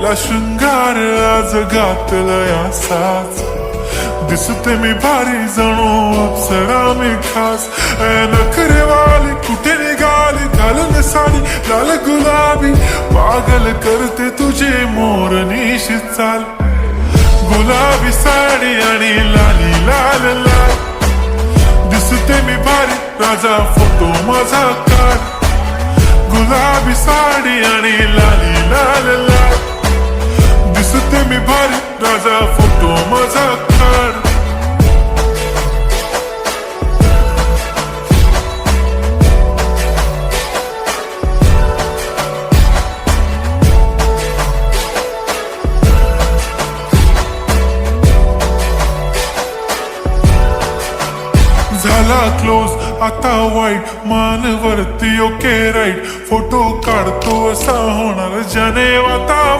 केला शृंगार आज घातला असाच दिसते मी भारी जणू अप्सरा मी खास नखरेवाली कुठे निघाली घालून साडी लाल गुलाबी पागल करते तुझे मोरनीश चाल गुलाबी साडी आणि लाली लाल लाल दिसते मी भारी राजा फोटो माझा काढ गुलाबी साडी आणि लाली लाल लाल दिसते मी भारी राजा फोटो माझा काढ झाला क्लोज आता वाईट मान वरती ओके राईट फोटो काढतो असा होणार ज्याने वातावरण